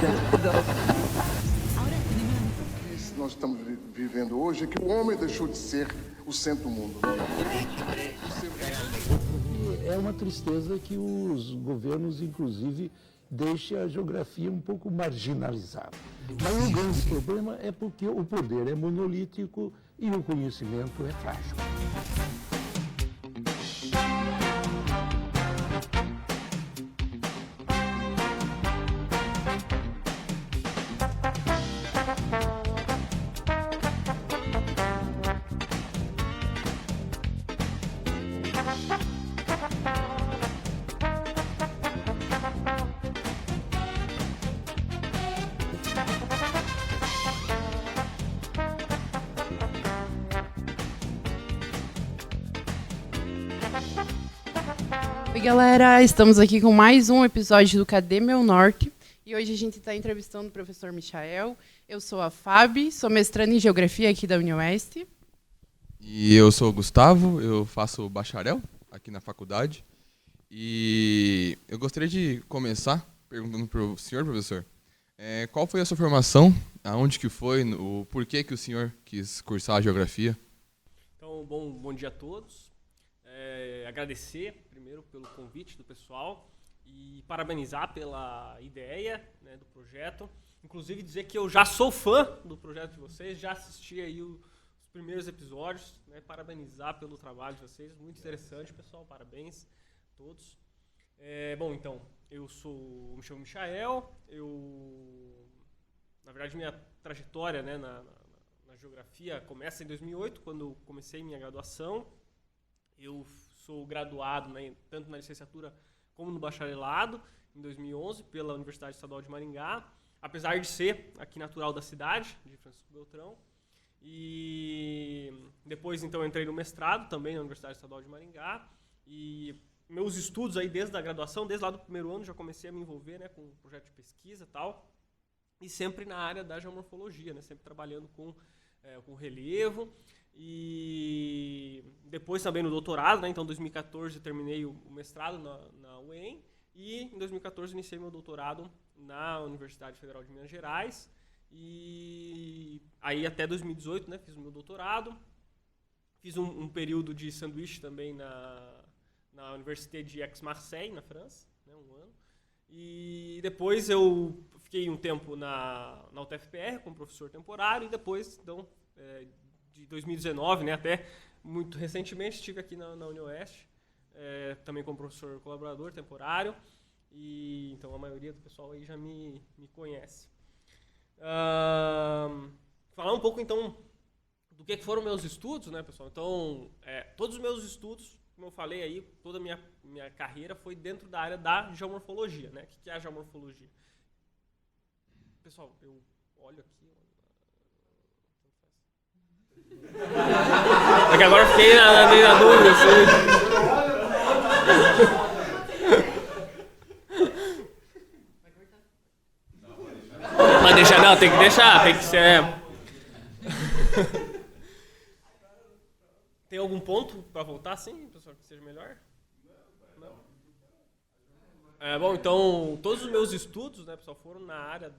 que nós estamos vivendo hoje é que o homem deixou de ser o centro do mundo. É uma tristeza que os governos, inclusive, deixem a geografia um pouco marginalizada. Mas o grande problema é porque o poder é monolítico e o conhecimento é frágil. Oi, galera, estamos aqui com mais um episódio do Cadê Meu Norte? E hoje a gente está entrevistando o professor Michael. Eu sou a Fábio, sou mestranda em Geografia aqui da Unioeste. E eu sou o Gustavo, eu faço bacharel aqui na faculdade. E eu gostaria de começar perguntando para o senhor, professor, qual foi a sua formação, aonde que foi, o porquê que o senhor quis cursar a Geografia? Então, bom dia a todos. Agradecer primeiro pelo convite do pessoal e parabenizar pela ideia, né, do projeto. Inclusive dizer que eu já sou fã do projeto de vocês, já assisti aí os primeiros episódios, né, parabenizar pelo trabalho de vocês, muito interessante, pessoal, parabéns a todos. Então, eu me chamo Michael, na verdade minha trajetória, né, na geografia começa em 2008, quando comecei minha graduação. Eu sou graduado, né, tanto na licenciatura como no bacharelado, em 2011, pela Universidade Estadual de Maringá, apesar de ser aqui natural da cidade, de Francisco Beltrão. E depois, então, entrei no mestrado, também na Universidade Estadual de Maringá. E meus estudos aí desde a graduação, desde lá do primeiro ano, já comecei a me envolver, né, com projeto de pesquisa e tal. E sempre na área da geomorfologia, né, sempre trabalhando com relevo. E depois também no doutorado, né? Então em 2014 terminei o mestrado na UEM e em 2014 iniciei meu doutorado na Universidade Federal de Minas Gerais e aí até 2018, né, fiz o meu doutorado, fiz um período de sanduíche também na Université de Aix-Marseille, na França, né, um ano, e depois eu fiquei um tempo na UTFPR como professor temporário e depois, então, de 2019, né, até muito recentemente, estive aqui na Unioeste, também como professor colaborador temporário, e então a maioria do pessoal aí já me conhece. Falar um pouco, então, do que foram meus estudos, né, pessoal? Então, todos os meus estudos, como eu falei aí, toda a minha carreira foi dentro da área da geomorfologia, né? O que é a geomorfologia? Pessoal, eu olho aqui... É que agora eu fiquei na dúvida, assim. Mas deixar, não, tem que deixar, tem que ser... Tem algum ponto para voltar, sim, pessoal, que seja melhor? Não? Bom, então, todos os meus estudos, né, pessoal, foram na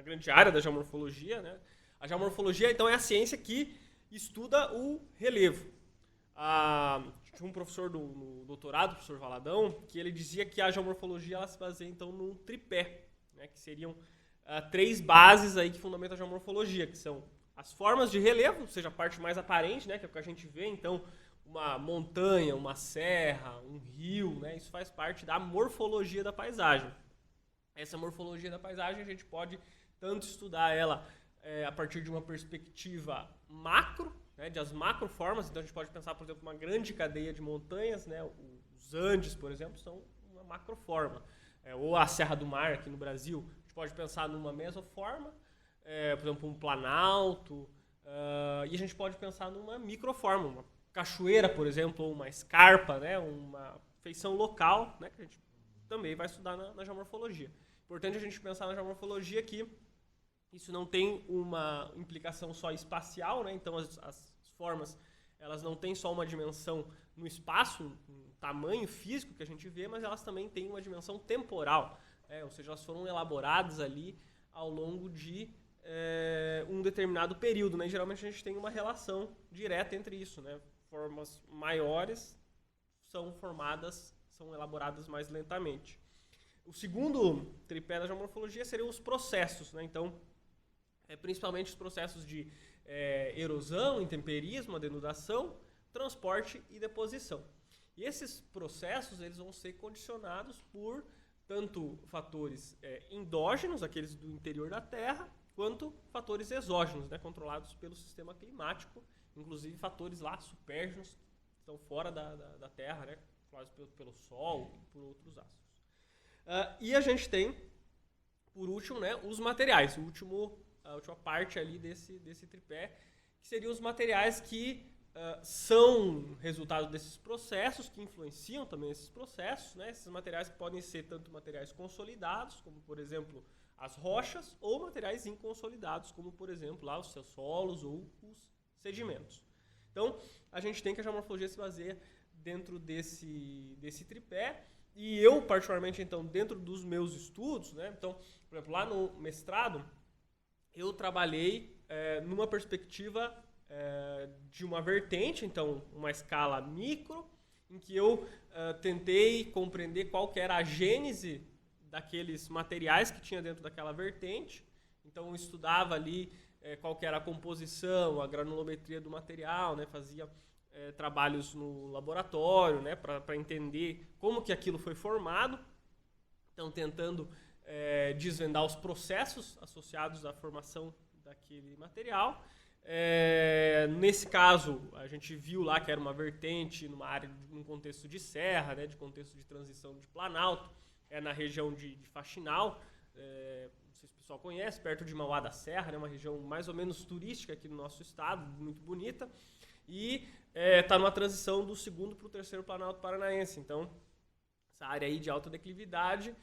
grande área da geomorfologia, né? A geomorfologia, então, é a ciência que estuda o relevo. Tinha um professor no doutorado, o professor Valadão, que ele dizia que a geomorfologia ela se baseia, então, num tripé, né, que seriam 3 bases aí que fundamentam a geomorfologia, que são as formas de relevo, ou seja, a parte mais aparente, né, que é o que a gente vê, então, uma montanha, uma serra, um rio, né, isso faz parte da morfologia da paisagem. Essa morfologia da paisagem a gente pode tanto estudar ela a partir de uma perspectiva macro, né, das macroformas. Então a gente pode pensar, por exemplo, uma grande cadeia de montanhas, né, os Andes, por exemplo, são uma macroforma. Ou a Serra do Mar, aqui no Brasil, a gente pode pensar numa mesoforma, por exemplo, um planalto, e a gente pode pensar numa microforma, uma cachoeira, por exemplo, ou uma escarpa, né, uma feição local, né, que a gente também vai estudar na geomorfologia. Importante a gente pensar na geomorfologia que isso não tem uma implicação só espacial, né? Então as formas elas não têm só uma dimensão no espaço, um tamanho físico que a gente vê, mas elas também têm uma dimensão temporal, ou seja, elas foram elaboradas ali ao longo de um determinado período, né? Geralmente a gente tem uma relação direta entre isso, né? Formas maiores são elaboradas mais lentamente. O segundo tripé da geomorfologia seriam os processos, né? Então, principalmente os processos de erosão, intemperismo, denudação, transporte e deposição. E esses processos eles vão ser condicionados por tanto fatores endógenos, aqueles do interior da Terra, quanto fatores exógenos, né, controlados pelo sistema climático, inclusive fatores lá supérgenos, que estão fora da Terra, né, controlados pelo Sol e por outros astros. E a gente tem, por último, né, os materiais, a última parte ali desse tripé, que seriam os materiais que são resultado desses processos, que influenciam também esses processos, né? Esses materiais podem ser tanto materiais consolidados, como por exemplo as rochas, ou materiais inconsolidados, como por exemplo lá os seus solos ou os sedimentos. Então, a gente tem que a geomorfologia se baseia dentro desse tripé, e eu particularmente então dentro dos meus estudos, né? Então, por exemplo, lá no mestrado eu trabalhei numa perspectiva de uma vertente, então uma escala micro, em que eu tentei compreender qual que era a gênese daqueles materiais que tinha dentro daquela vertente. Então eu estudava ali qual que era a composição, a granulometria do material, né? Fazia trabalhos no laboratório, né? Para entender como que aquilo foi formado. Então tentando desvendar os processos associados à formação daquele material. Nesse caso, a gente viu lá que era uma vertente numa área, num contexto de serra, né, de contexto de transição de Planalto, na região de Faxinal, não sei se o pessoal conhece, perto de Mauá da Serra, né, uma região mais ou menos turística aqui no nosso estado, muito bonita, e está numa transição do segundo para o terceiro Planalto Paranaense. Então, essa área aí de alta declividade,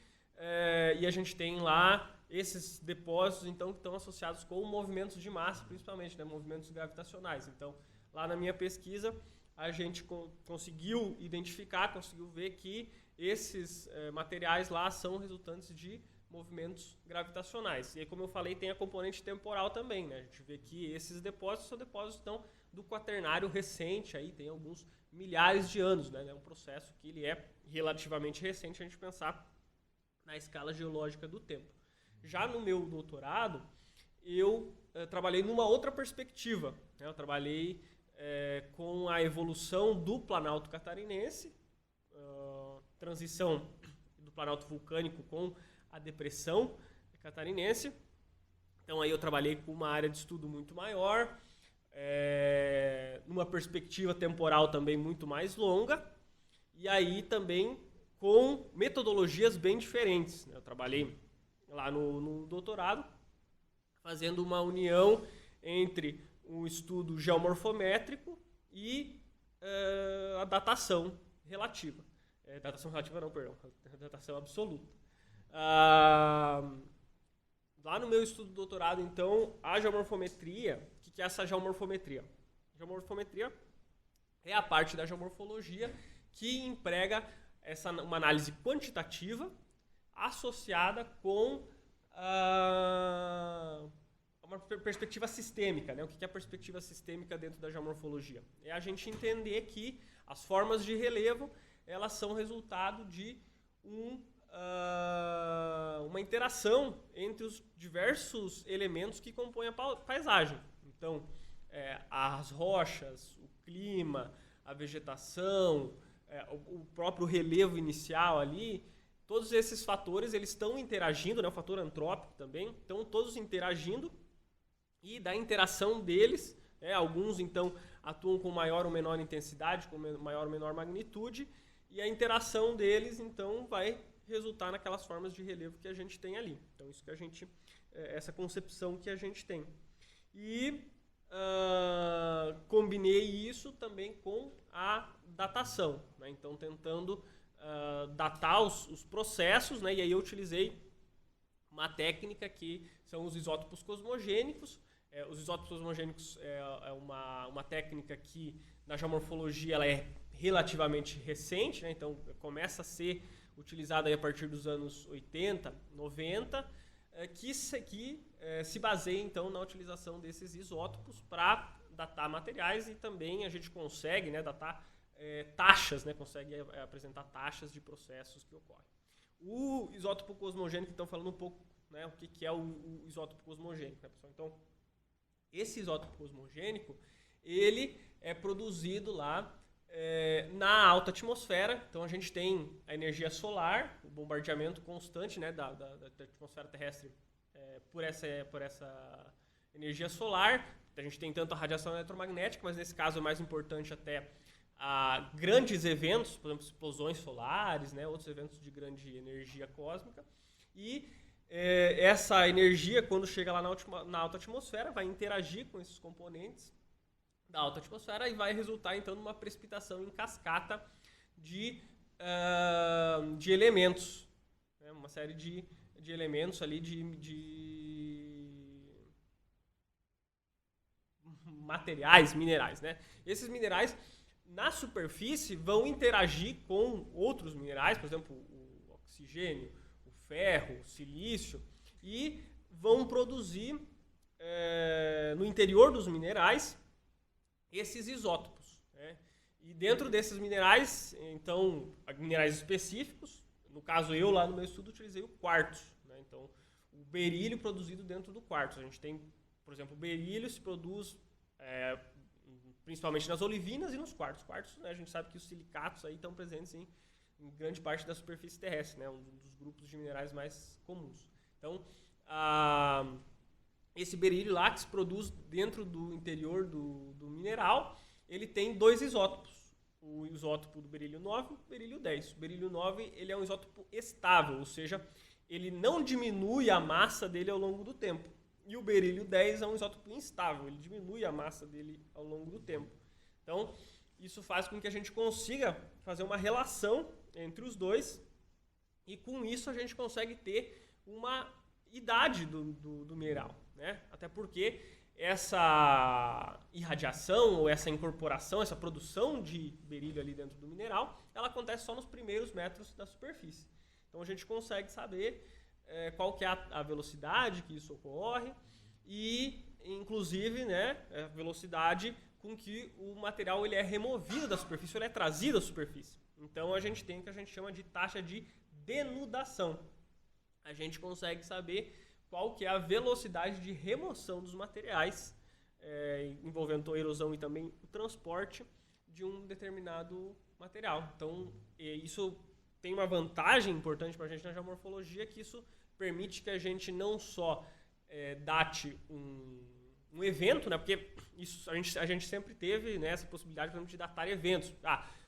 e a gente tem lá esses depósitos então, que estão associados com movimentos de massa, principalmente, né, movimentos gravitacionais. Então, lá na minha pesquisa, a gente conseguiu identificar, conseguiu ver que esses materiais lá são resultantes de movimentos gravitacionais. E aí, como eu falei, tem a componente temporal também, né? A gente vê que esses depósitos são depósitos então, do quaternário recente, aí tem alguns milhares de anos, né? É um processo que ele é relativamente recente, a gente pensar na escala geológica do tempo. Já no meu doutorado, eu trabalhei numa outra perspectiva, né? Eu trabalhei com a evolução do Planalto Catarinense, transição do Planalto Vulcânico com a depressão catarinense. Então aí eu trabalhei com uma área de estudo muito maior, numa perspectiva temporal também muito mais longa, e aí também com metodologias bem diferentes. Eu trabalhei lá no doutorado, fazendo uma união entre um estudo geomorfométrico e a datação relativa. Datação relativa não, perdão, datação absoluta. Lá no meu estudo de doutorado, então, a geomorfometria, o que é essa geomorfometria? A geomorfometria é a parte da geomorfologia que emprega uma análise quantitativa associada com uma perspectiva sistêmica, né? O que é a perspectiva sistêmica dentro da geomorfologia? É a gente entender que as formas de relevo elas são resultado de uma interação entre os diversos elementos que compõem a paisagem. Então, as rochas, o clima, a vegetação, o próprio relevo inicial ali, todos esses fatores eles estão interagindo, né, o fator antrópico também, estão todos interagindo, e da interação deles, alguns então atuam com maior ou menor intensidade, com maior ou menor magnitude, e a interação deles então vai resultar naquelas formas de relevo que a gente tem ali. Então isso que a gente, essa concepção que a gente tem. E combinei isso também com a datação, né? Então tentando datar os processos, né? E aí eu utilizei uma técnica que são os isótopos cosmogênicos. Os isótopos cosmogênicos é uma técnica que na geomorfologia ela é relativamente recente, né? Então começa a ser utilizada aí a partir dos anos 80, 90, que se baseia, então, na utilização desses isótopos para datar materiais, e também a gente consegue, né, datar taxas, né, consegue apresentar taxas de processos que ocorrem. O isótopo cosmogênico, então, falando um pouco, né, o que é o isótopo cosmogênico, né, pessoal? Então, esse isótopo cosmogênico, ele é produzido lá na alta atmosfera. Então a gente tem a energia solar, o bombardeamento constante, né, da atmosfera terrestre por essa energia solar. A gente tem tanto a radiação eletromagnética, mas nesse caso é mais importante até grandes eventos, por exemplo, explosões solares, né, outros eventos de grande energia cósmica. E essa energia, quando chega lá na alta atmosfera, vai interagir com esses componentes da alta atmosfera e vai resultar, então, numa precipitação em cascata de elementos, né? Uma série de elementos ali, de materiais, minerais, né? Esses minerais, na superfície, vão interagir com outros minerais, por exemplo, o oxigênio, o ferro, o silício, e vão produzir, no interior dos minerais, esses isótopos, né? E dentro desses minerais, então, minerais específicos, no caso eu lá no meu estudo utilizei o quartzo, né? Então, o berílio produzido dentro do quartzo. A gente tem, por exemplo, o berílio se produz principalmente nas olivinas e nos quartzos. Quartzo, né, a gente sabe que os silicatos aí estão presentes em grande parte da superfície terrestre, né? Um dos grupos de minerais mais comuns. Então, esse berílio lá, que se produz dentro do interior do mineral, ele tem dois isótopos. O isótopo do berílio 9 e o berílio 10. O berílio 9 ele é um isótopo estável, ou seja, ele não diminui a massa dele ao longo do tempo. E o berílio 10 é um isótopo instável, ele diminui a massa dele ao longo do tempo. Então, isso faz com que a gente consiga fazer uma relação entre os dois, e com isso a gente consegue ter uma idade do mineral, né? Até porque essa irradiação ou essa incorporação, essa produção de berílio ali dentro do mineral, ela acontece só nos primeiros metros da superfície. Então a gente consegue saber qual que é a velocidade que isso ocorre e, inclusive, né, a velocidade com que o material ele é removido da superfície, ele é trazido à superfície. Então a gente tem o que a gente chama de taxa de denudação. A gente consegue saber qual que é a velocidade de remoção dos materiais, envolvendo a erosão e também o transporte de um determinado material. Então, isso tem uma vantagem importante para a gente na geomorfologia, que isso permite que a gente não só date um evento, né, porque isso a gente sempre teve, né, essa possibilidade, por exemplo, de datar eventos.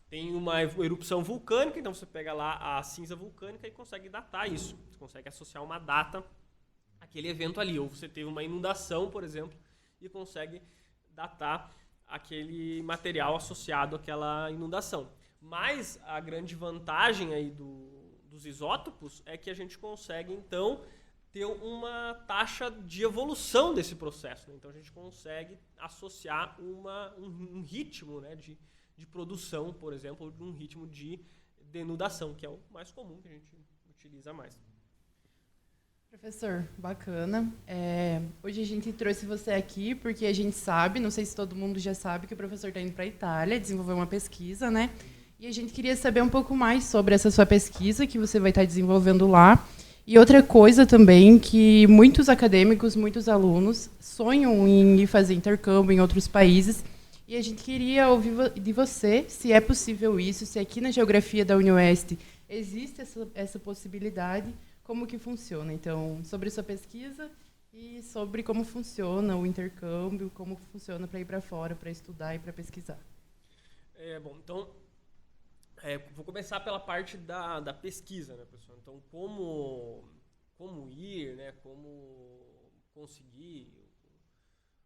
Tem uma erupção vulcânica, então você pega lá a cinza vulcânica e consegue datar isso. Você consegue associar uma data àquele evento ali. Ou você teve uma inundação, por exemplo, e consegue datar aquele material associado àquela inundação. Mas a grande vantagem aí dos isótopos é que a gente consegue, então, ter uma taxa de evolução desse processo, né? Então a gente consegue associar um ritmo, né, de produção, por exemplo, de um ritmo de denudação, que é o mais comum que a gente utiliza mais. Professor, bacana. Hoje a gente trouxe você aqui porque a gente sabe, não sei se todo mundo já sabe, que o professor está indo para a Itália desenvolver uma pesquisa, né? E a gente queria saber um pouco mais sobre essa sua pesquisa que você vai estar desenvolvendo lá. E outra coisa também, que muitos acadêmicos, muitos alunos sonham em ir fazer intercâmbio em outros países. E a gente queria ouvir de você se é possível isso, se aqui na geografia da UniOeste existe essa possibilidade, como que funciona. Então, sobre sua pesquisa e sobre como funciona o intercâmbio, como funciona para ir para fora, para estudar e para pesquisar. Bom, então, vou começar pela parte da pesquisa, né, pessoal? Então, como ir, né, como conseguir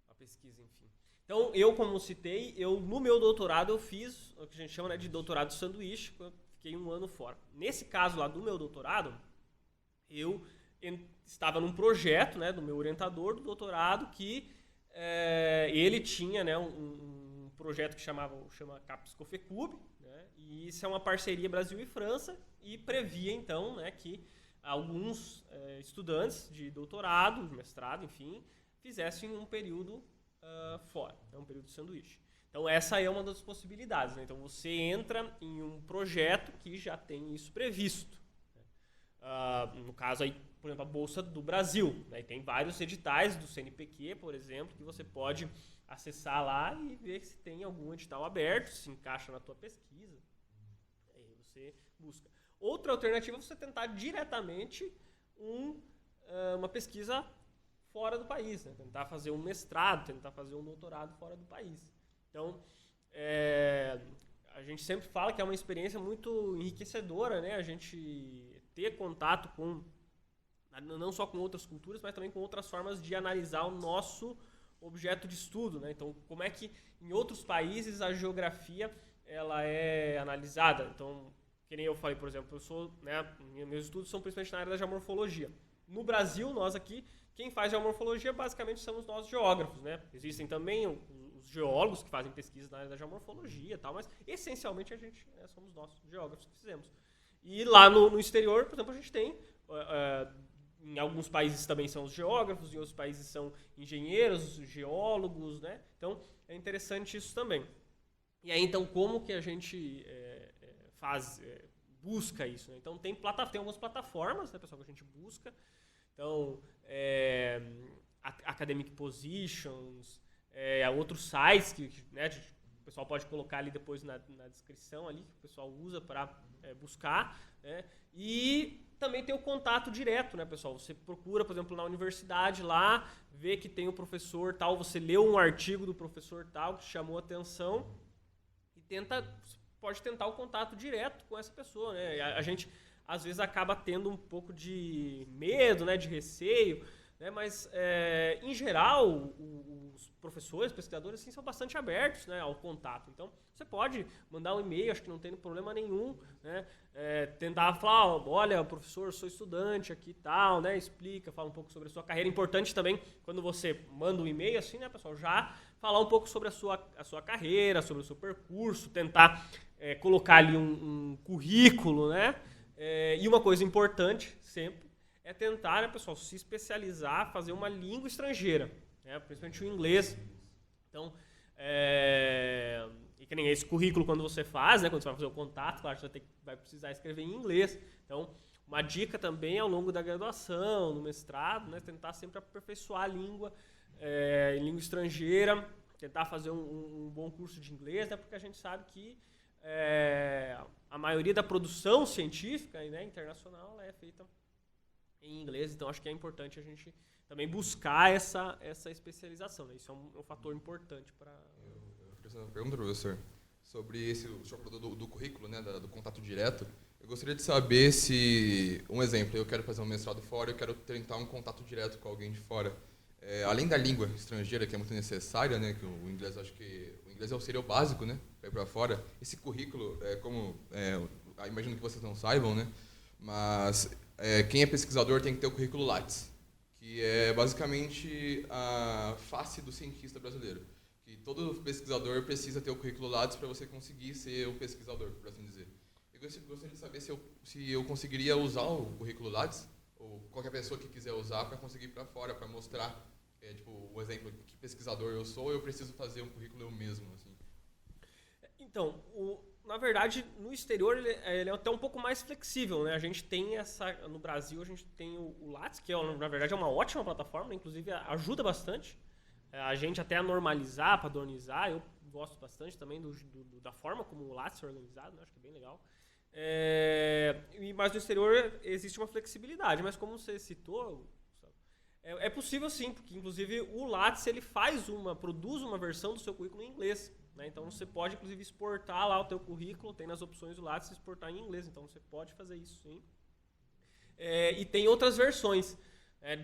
a pesquisa, enfim. Então, eu, como citei, no meu doutorado eu fiz o que a gente chama, né, de doutorado sanduíche, eu fiquei 1 ano fora. Nesse caso lá do meu doutorado, eu estava num projeto, né, do meu orientador do doutorado, que ele tinha, né, um projeto que chama CAPES-COFECUB, né, e isso é uma parceria Brasil e França, e previa, então, né, que alguns estudantes de doutorado, de mestrado, enfim, fizessem um período fora, um período de sanduíche. Então essa é uma das possibilidades, né? Então você entra em um projeto que já tem isso previsto. No caso aí, por exemplo, a Bolsa do Brasil, né? Tem vários editais do CNPq, por exemplo, que você pode acessar lá e ver se tem algum edital aberto, se encaixa na tua pesquisa. Aí você busca. Outra alternativa é você tentar diretamente uma pesquisa fora do país, né? Tentar fazer um mestrado, tentar fazer um doutorado fora do país. Então, a gente sempre fala que é uma experiência muito enriquecedora, né? A gente ter contato com, não só com outras culturas, mas também com outras formas de analisar o nosso objeto de estudo, né? Então, como é que em outros países a geografia ela é analisada? Então, que nem eu falei, por exemplo, meus estudos são principalmente na área da geomorfologia. No Brasil, nós aqui, quem faz geomorfologia basicamente somos nós geógrafos, né? Existem também os geólogos que fazem pesquisa na área da geomorfologia e tal, mas essencialmente a gente somos nós geógrafos que fizemos. E lá no exterior, por exemplo, a gente tem, em alguns países também são os geógrafos, em outros países são engenheiros, geólogos, né? Então, é interessante isso também. E aí, então, como que a gente busca isso, né? Então, tem algumas plataformas, né, pessoal, que a gente busca. Então, Academic Positions, outros sites que, né, o pessoal pode colocar ali depois na descrição ali, que o pessoal usa para buscar, né? E também tem o contato direto, né, pessoal? Você procura, por exemplo, na universidade lá, vê que tem o professor tal, você leu um artigo do professor tal que te chamou a atenção e pode tentar o contato direto com essa pessoa, né? A gente, às vezes, acaba tendo um pouco de medo, né, de receio, né? Mas, em geral, os professores, pesquisadores, assim, são bastante abertos, né, ao contato. Então, você pode mandar um e-mail, acho que não tem problema nenhum, né? Tentar falar, olha, professor, eu sou estudante aqui e tal, né? Explica, fala um pouco sobre a sua carreira. Importante também, quando você manda um e-mail, assim, né, pessoal, já falar um pouco sobre a sua carreira, sobre o seu percurso, tentar colocar ali um currículo, né? E uma coisa importante, sempre, é tentar, né, pessoal, se especializar, fazer uma língua estrangeira, né, principalmente o inglês. Então, e que nem esse currículo quando você faz, né, quando você vai fazer o contato, claro, você vai precisar escrever em inglês. Então, uma dica também ao longo da graduação, no mestrado, né, tentar sempre aperfeiçoar a língua, em língua estrangeira, tentar fazer um bom curso de inglês, né, porque a gente sabe que a maioria da produção científica, né, internacional é feita em inglês, então acho que é importante a gente também buscar essa especialização, né? Isso é um fator importante para... Eu fiz uma pergunta, professor, sobre o senhor falou do currículo, né, do contato direto. Eu gostaria de saber se, um exemplo, eu quero fazer um mestrado fora, eu quero tentar um contato direto com alguém de fora. Além da língua estrangeira, que é muito necessária, né, que o inglês, acho que o inglês seria o básico, né, para ir para fora. Esse currículo, imagino que vocês não saibam, né, mas quem é pesquisador tem que ter o currículo Lattes, que é basicamente a face do cientista brasileiro. Que todo pesquisador precisa ter o currículo Lattes para você conseguir ser o pesquisador, por assim dizer. Eu gostaria de saber se eu conseguiria usar o currículo Lattes, ou qualquer pessoa que quiser usar, para conseguir ir para fora, para mostrar, o exemplo de que pesquisador eu sou, eu preciso fazer um currículo eu mesmo. Assim. Então, na verdade, no exterior ele é até um pouco mais flexível, né? A gente tem no Brasil a gente tem o Lattes, que na verdade é uma ótima plataforma, inclusive ajuda bastante a gente até a normalizar, padronizar. Eu gosto bastante também da forma como o Lattes é organizado, né? Acho que é bem legal. Mas no exterior existe uma flexibilidade, mas como você citou, é possível sim, porque inclusive o Lattes ele produz uma versão do seu currículo em inglês, né? Então você pode inclusive exportar lá o teu currículo, tem nas opções do Lattes exportar em inglês, então você pode fazer isso sim. E tem outras versões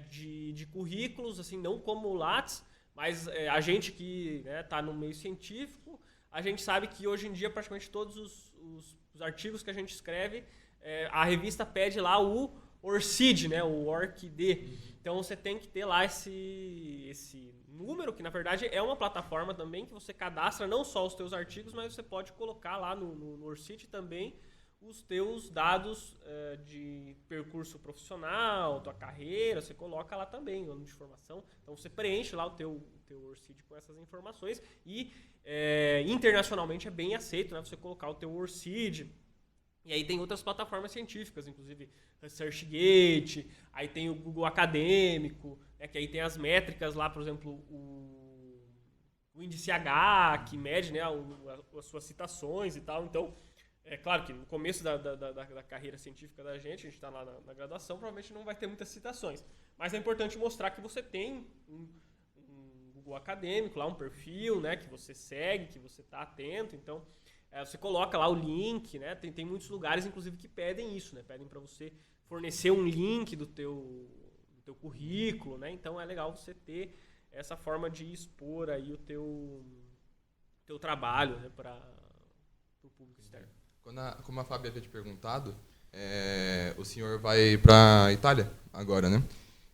de currículos, assim, não como o Lattes, mas a gente que está no meio científico, a gente sabe que hoje em dia praticamente todos os artigos que a gente escreve, a revista pede lá o ORCID, né, o ORCID. Então você tem que ter lá esse número, que na verdade é uma plataforma também que você cadastra não só os teus artigos, mas você pode colocar lá no ORCID também os teus dados de percurso profissional, tua carreira, você coloca lá também, ano de formação. Então você preenche lá o teu ORCID com essas informações e internacionalmente é bem aceito, né, você colocar o teu ORCID. E aí tem outras plataformas científicas, inclusive ResearchGate, aí tem o Google Acadêmico, né, que aí tem as métricas lá, por exemplo, o índice H, que mede, né, as suas citações e tal. Então, é claro que no começo da carreira científica da gente, a gente está lá na graduação, provavelmente não vai ter muitas citações. Mas é importante mostrar que você tem um Google Acadêmico, lá um perfil, né, que você segue, que você está atento. Então, você coloca lá o link, né? Tem muitos lugares, inclusive, que pedem isso, né? Pedem para você fornecer um link do teu currículo, né? Então, é legal você ter essa forma de expor aí o teu trabalho, né, para o público externo. Como a Fábio havia te perguntado, o senhor vai para a Itália agora, né?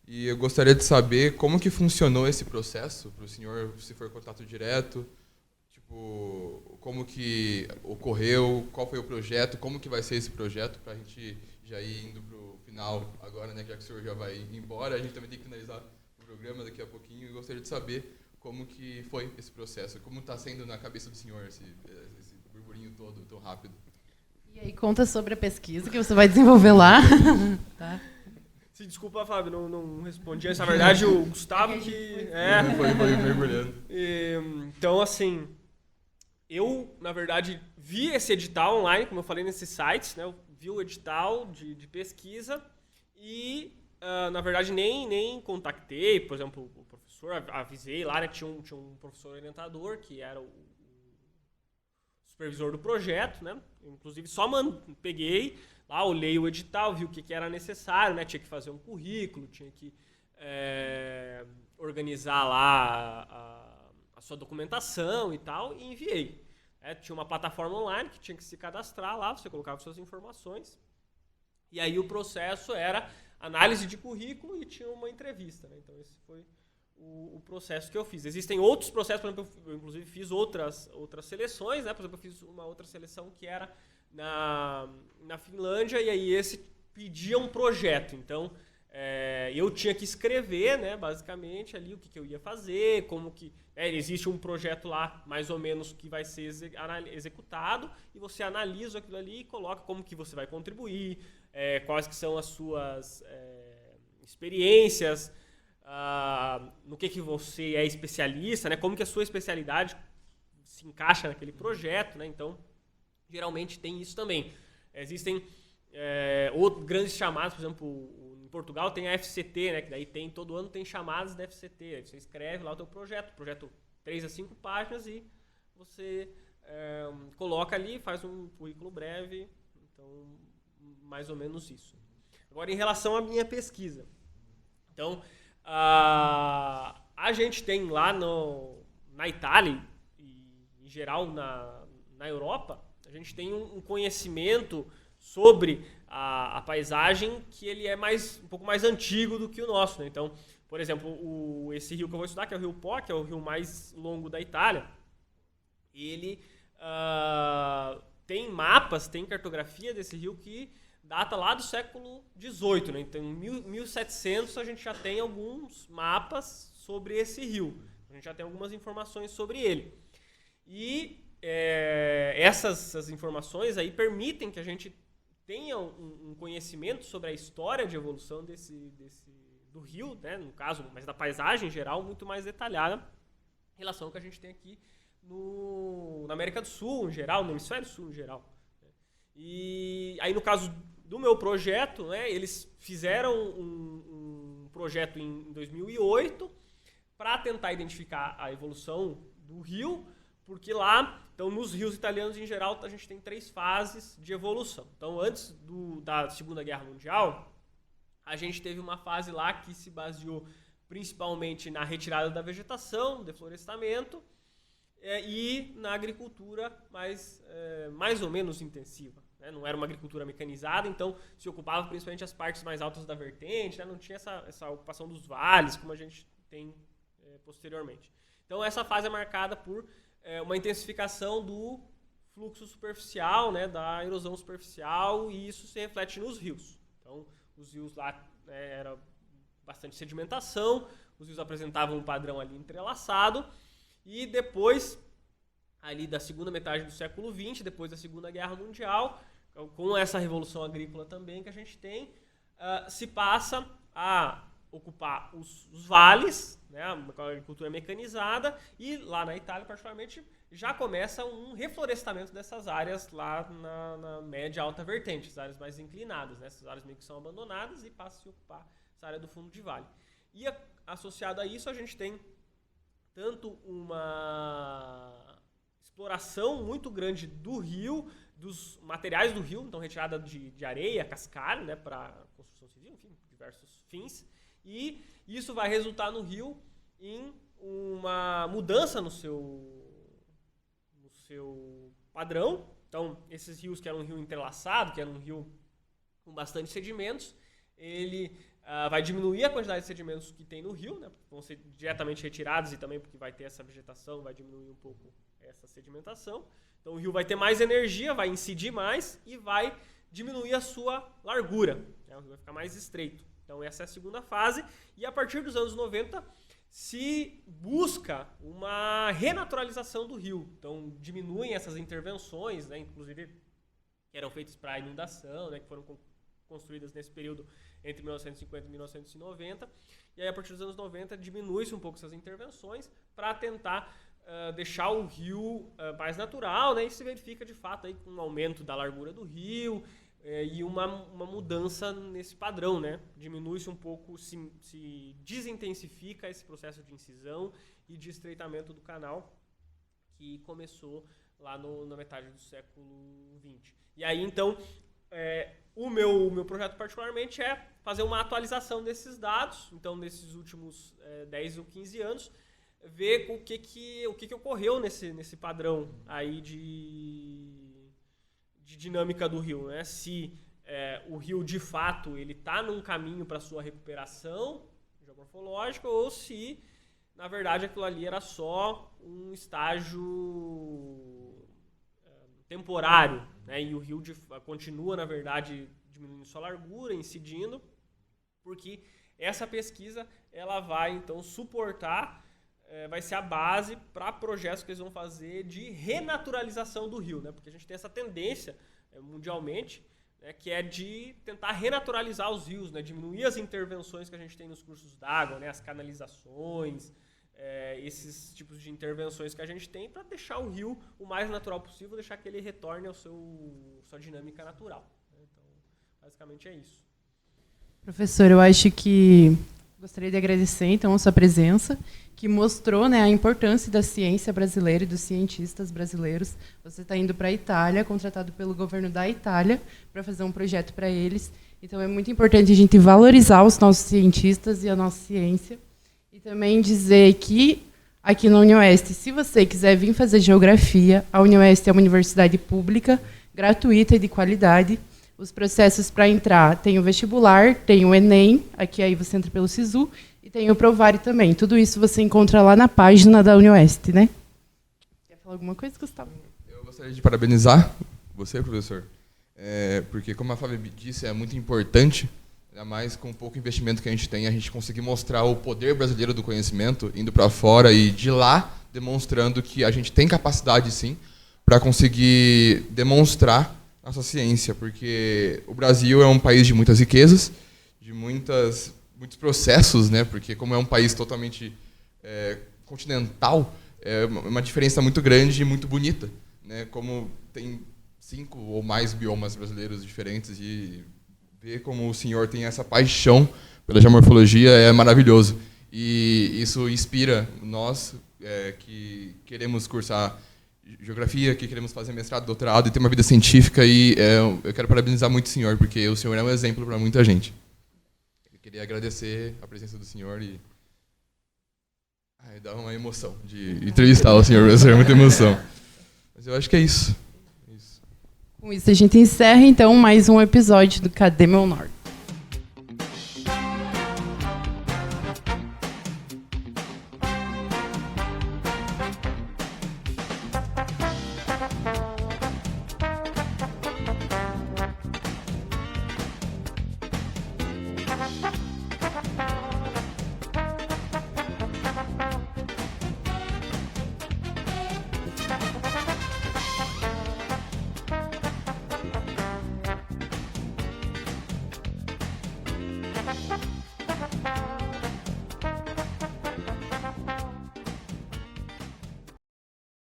E eu gostaria de saber como que funcionou esse processo para o senhor, se for contato direto, tipo, como que ocorreu, qual foi o projeto, como que vai ser esse projeto, para a gente já ir indo para o final agora, né? Já que o senhor já vai embora, a gente também tem que finalizar o programa daqui a pouquinho, e gostaria de saber como que foi esse processo, como está sendo na cabeça do senhor esse burburinho todo tão rápido. E aí, conta sobre a pesquisa que você vai desenvolver lá. Tá. Se desculpa, Fábio, não respondi. Na verdade, o Gustavo que... Foi mergulhando. Então, assim, eu, na verdade, vi esse edital online, como eu falei nesses sites, né? Eu vi o edital de pesquisa e, na verdade, nem contactei, por exemplo, o professor, avisei lá, né? Tinha um professor orientador, que era o supervisor do projeto, né? Eu, inclusive, só peguei lá, olhei o edital, vi o que era necessário, né? Tinha que fazer um currículo, tinha que organizar lá a sua documentação e tal, e enviei. Tinha uma plataforma online que tinha que se cadastrar lá, você colocava suas informações, e aí o processo era análise de currículo e tinha uma entrevista, né? Então esse foi o processo que eu fiz. Existem outros processos, por exemplo, eu inclusive fiz outras seleções, né? Por exemplo, eu fiz uma outra seleção que era na Finlândia, e aí esse pedia um projeto. Então, eu tinha que escrever, né, basicamente, ali o que eu ia fazer, como que... existe um projeto lá, mais ou menos, que vai ser executado, e você analisa aquilo ali e coloca como que você vai contribuir, quais que são as suas experiências, no que você é especialista, né, como que a sua especialidade se encaixa naquele projeto, né? Então, geralmente tem isso também. Existem outros grandes chamados, por exemplo, em Portugal tem a FCT, né, que daí todo ano tem chamadas da FCT. Aí você escreve lá o teu projeto 3 a 5 páginas, e você coloca ali, faz um currículo breve. Então, mais ou menos isso. Agora, em relação à minha pesquisa. Então, a gente tem lá na Itália, e em geral na Europa, a gente tem um conhecimento sobre a paisagem que ele é um pouco mais antigo do que o nosso, né? Então, por exemplo, esse rio que eu vou estudar, que é o Rio Po, que é o rio mais longo da Itália, ele tem mapas, tem cartografia desse rio que data lá do século XVIII, né? Então, em 1700 a gente já tem alguns mapas sobre esse rio. A gente já tem algumas informações sobre ele. E essas informações aí permitem que a gente tenha um conhecimento sobre a história de evolução do rio, né, no caso, mas da paisagem em geral, muito mais detalhada em relação ao que a gente tem aqui na América do Sul, em geral, no Hemisfério Sul, em geral. E aí, no caso do meu projeto, né, eles fizeram um projeto em 2008 para tentar identificar a evolução do rio, porque lá, então, nos rios italianos em geral, a gente tem 3 fases de evolução. Então, antes da Segunda Guerra Mundial, a gente teve uma fase lá que se baseou principalmente na retirada da vegetação, deflorestamento, e na agricultura mais ou menos intensiva. Né? Não era uma agricultura mecanizada, então se ocupava principalmente as partes mais altas da vertente, né? Não tinha essa ocupação dos vales, como a gente tem posteriormente. Então, essa fase é marcada por uma intensificação do fluxo superficial, né, da erosão superficial, e isso se reflete nos rios. Então, os rios lá era bastante sedimentação, os rios apresentavam um padrão ali entrelaçado, e depois, ali da segunda metade do século XX, depois da Segunda Guerra Mundial, com essa revolução agrícola também que a gente tem, se passa a ocupar os vales, né, a agricultura mecanizada, e lá na Itália, particularmente, já começa um reflorestamento dessas áreas lá na média e alta vertente, as áreas mais inclinadas, né, essas áreas meio que são abandonadas e passa a se ocupar essa área do fundo de vale. E associado a isso, a gente tem tanto uma exploração muito grande do rio, dos materiais do rio, então retirada de areia, cascalho, né, para construção civil, enfim, diversos fins. E isso vai resultar no rio em uma mudança no seu padrão. Então, esses rios que eram um rio entrelaçado, que era um rio com bastante sedimentos, ele vai diminuir a quantidade de sedimentos que tem no rio, né, vão ser diretamente retirados, e também porque vai ter essa vegetação, vai diminuir um pouco essa sedimentação. Então, o rio vai ter mais energia, vai incidir mais e vai diminuir a sua largura, né, o rio vai ficar mais estreito. Então, essa é a segunda fase, e a partir dos anos 90 se busca uma renaturalização do rio. Então, diminuem essas intervenções, né, inclusive que eram feitas para inundação, né, que foram construídas nesse período entre 1950 e 1990. E aí, a partir dos anos 90, diminui-se um pouco essas intervenções para tentar deixar o rio mais natural, né, e se verifica, de fato, aí, um aumento da largura do rio, e uma mudança nesse padrão, né? Diminui-se um pouco, se desintensifica esse processo de incisão e de estreitamento do canal que começou lá na metade do século XX. E aí, então, o meu projeto particularmente é fazer uma atualização desses dados, então, nesses últimos 10 ou 15 anos, ver o que ocorreu nesse padrão aí de dinâmica do rio, né? Se o rio, de fato, ele está num caminho para sua recuperação geomorfológica, ou se, na verdade, aquilo ali era só um estágio temporário, né? E o rio continua, na verdade, diminuindo sua largura, incidindo, porque essa pesquisa ela vai, então, suportar, vai ser a base para projetos que eles vão fazer de renaturalização do rio, né? Porque a gente tem essa tendência mundialmente, né, que é de tentar renaturalizar os rios, né? Diminuir as intervenções que a gente tem nos cursos d'água, né? As canalizações, esses tipos de intervenções que a gente tem para deixar o rio o mais natural possível, deixar que ele retorne ao sua dinâmica natural, né? Então, basicamente é isso. Professor, eu acho que gostaria de agradecer, então, a sua presença, que mostrou, né, a importância da ciência brasileira e dos cientistas brasileiros. Você está indo para a Itália, contratado pelo governo da Itália, para fazer um projeto para eles. Então, é muito importante a gente valorizar os nossos cientistas e a nossa ciência. E também dizer que, aqui na UniOeste, se você quiser vir fazer geografia, a UniOeste é uma universidade pública, gratuita e de qualidade. Os processos para entrar, tem o vestibular, tem o Enem, aqui aí você entra pelo SISU, e tem o Provari também. Tudo isso você encontra lá na página da UniOeste, né? Quer falar alguma coisa, Gustavo? Eu gostaria de parabenizar você, professor, porque, como a Fábio disse, é muito importante, ainda mais com o pouco investimento que a gente conseguir mostrar o poder brasileiro do conhecimento, indo para fora e de lá demonstrando que a gente tem capacidade, sim, para conseguir demonstrar nossa ciência, porque o Brasil é um país de muitas riquezas, de muitos processos, né? Porque como é um país totalmente continental, é uma diferença muito grande e muito bonita, né? Como tem 5 ou mais biomas brasileiros diferentes, e ver como o senhor tem essa paixão pela geomorfologia é maravilhoso. E isso inspira nós que queremos cursar geografia, que queremos fazer mestrado, doutorado e ter uma vida científica, e eu quero parabenizar muito o senhor, porque o senhor é um exemplo para muita gente. Eu queria agradecer a presença do senhor e dá uma emoção de entrevistar o senhor, professor, muita emoção. Mas eu acho que é isso. Com isso a gente encerra, então, mais um episódio do Cadê Meu Norte? Tchau.